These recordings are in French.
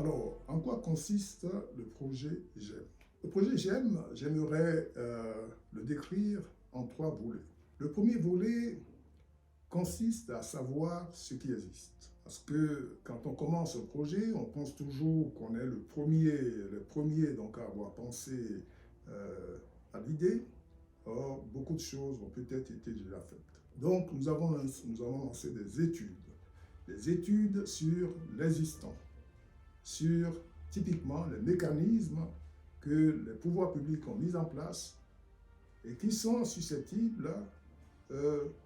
Alors, en quoi consiste le projet GEM? Le projet GEM, j'aimerais le décrire en trois volets. Le premier volet consiste à savoir ce qui existe. Parce que quand on commence un projet, on pense toujours qu'on est le premier donc à avoir pensé à l'idée. Or, beaucoup de choses ont peut-être été déjà faites. Donc, nous avons lancé des études sur l'existant, sur typiquement les mécanismes que les pouvoirs publics ont mis en place et qui sont susceptibles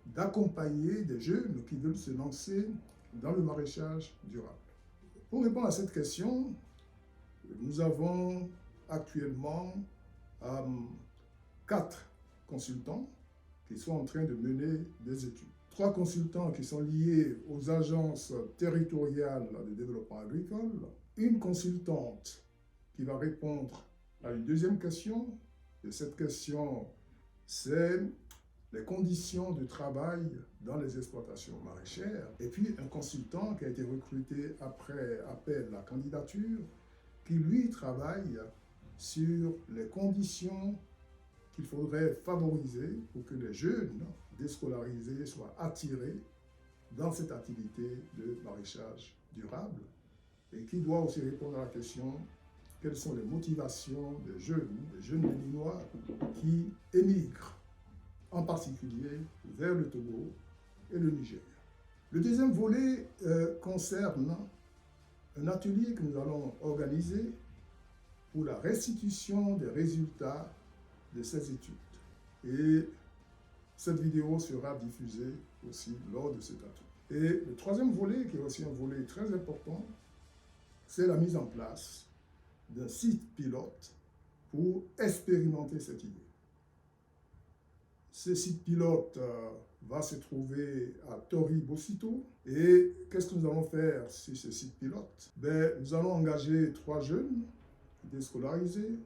d'accompagner des jeunes qui veulent se lancer dans le maraîchage durable. Pour répondre à cette question, nous avons actuellement 4 consultants qui sont en train de mener des études. 3 consultants qui sont liés aux agences territoriales de développement agricole, une consultante qui va répondre à une deuxième question, et cette question, c'est les conditions de travail dans les exploitations maraîchères, et puis un consultant qui a été recruté après appel à candidature, qui lui travaille sur les conditions qu'il faudrait favoriser pour que les jeunes déscolarisés soient attirés dans cette activité de maraîchage durable et qui doit aussi répondre à la question quelles sont les motivations des jeunes béninois qui émigrent, en particulier vers le Togo et le Nigeria. Le deuxième volet concerne un atelier que nous allons organiser pour la restitution des résultats de ces études. Et cette vidéo sera diffusée aussi lors de cet atelier. Et le troisième volet, qui est aussi un volet très important, c'est la mise en place d'un site pilote pour expérimenter cette idée. Ce site pilote va se trouver à Tori-Bosito. Et qu'est-ce que nous allons faire sur ce site pilote? Nous allons engager 3 jeunes déscolarisés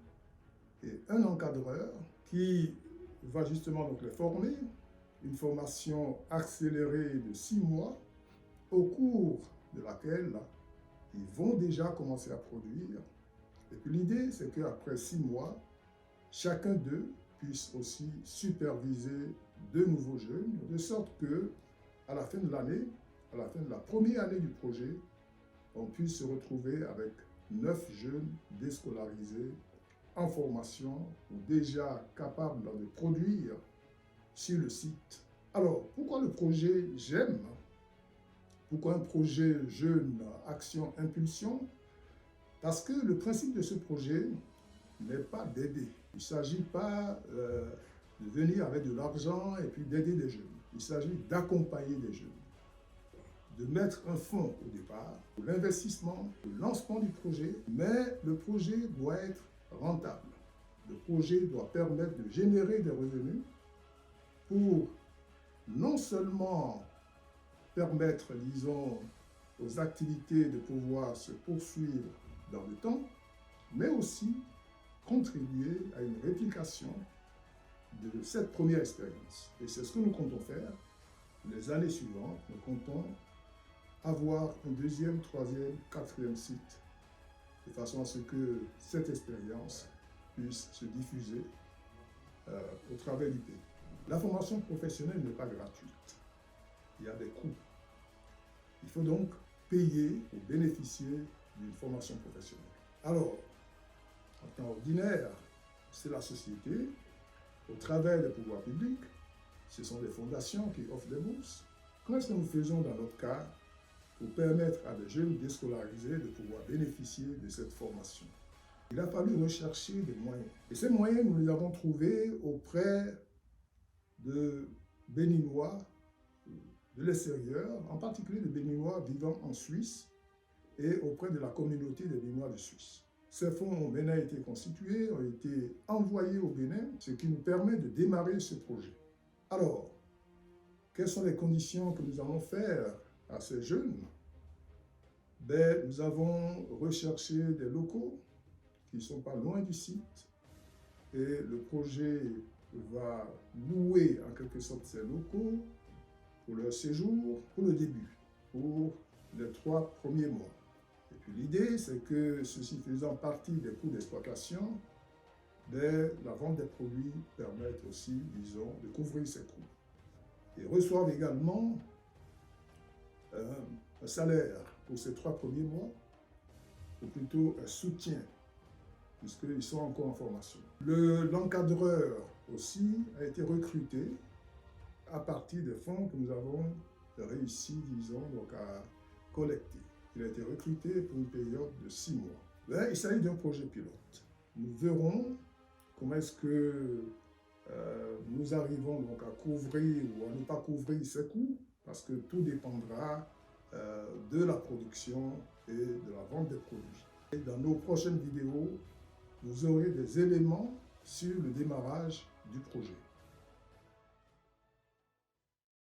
et un encadreur qui va justement donc les former, une formation accélérée de 6 mois, au cours de laquelle ils vont déjà commencer à produire. Et puis l'idée, c'est qu'après 6 mois, chacun d'eux puisse aussi superviser 2 nouveaux jeunes, de sorte que à la fin de l'année, à la fin de la première année du projet, on puisse se retrouver avec 9 jeunes déscolarisés en formation ou déjà capables de produire sur le site. Alors, pourquoi le projet GEM? Pourquoi un projet Jeune Action Impulsion? Parce que le principe de ce projet n'est pas d'aider. Il ne s'agit pas de venir avec de l'argent et puis d'aider des jeunes. Il s'agit d'accompagner des jeunes, de mettre un fonds au départ pour l'investissement, le lancement du projet, mais le projet doit être rentable. Le projet doit permettre de générer des revenus pour non seulement permettre, disons, aux activités de pouvoir se poursuivre dans le temps, mais aussi contribuer à une réplication de cette première expérience. Et c'est ce que nous comptons faire. Les années suivantes, nous comptons avoir un deuxième, troisième, quatrième site, de façon à ce que cette expérience puisse se diffuser au travers du pays. La formation professionnelle n'est pas gratuite. Il y a des coûts. Il faut donc payer pour bénéficier d'une formation professionnelle. Alors, en temps ordinaire, c'est la société, au travers des pouvoirs publics, ce sont des fondations qui offrent des bourses. Comment est-ce que nous faisons dans notre cas pour permettre à des jeunes déscolarisés de pouvoir bénéficier de cette formation? Il a fallu rechercher des moyens. Et ces moyens, nous les avons trouvés auprès de Béninois de l'extérieur, en particulier de Béninois vivant en Suisse et auprès de la communauté des Béninois de Suisse. Ces fonds ont maintenant été constitués, ont été envoyés au Bénin, ce qui nous permet de démarrer ce projet. Alors, quelles sont les conditions que nous allons faire à ces jeunes? Nous avons recherché des locaux qui ne sont pas loin du site et le projet va louer en quelque sorte ces locaux pour leur séjour, pour le début, pour les 3 premiers mois. Et puis l'idée, c'est que ceci faisant partie des coûts d'exploitation, la vente des produits permet aussi, disons, de couvrir ces coûts. Ils reçoivent également un salaire pour ces 3 premiers mois, ou plutôt un soutien, puisqu'ils sont encore en formation. L'encadreur aussi a été recruté à partir des fonds que nous avons réussi, disons, donc à collecter. Il a été recruté pour une période de 6 mois. Là, il s'agit d'un projet pilote. Nous verrons comment est-ce que nous arrivons donc à couvrir ou à ne pas couvrir ces coûts, parce que tout dépendra de la production et de la vente des produits. Et dans nos prochaines vidéos, vous aurez des éléments sur le démarrage du projet.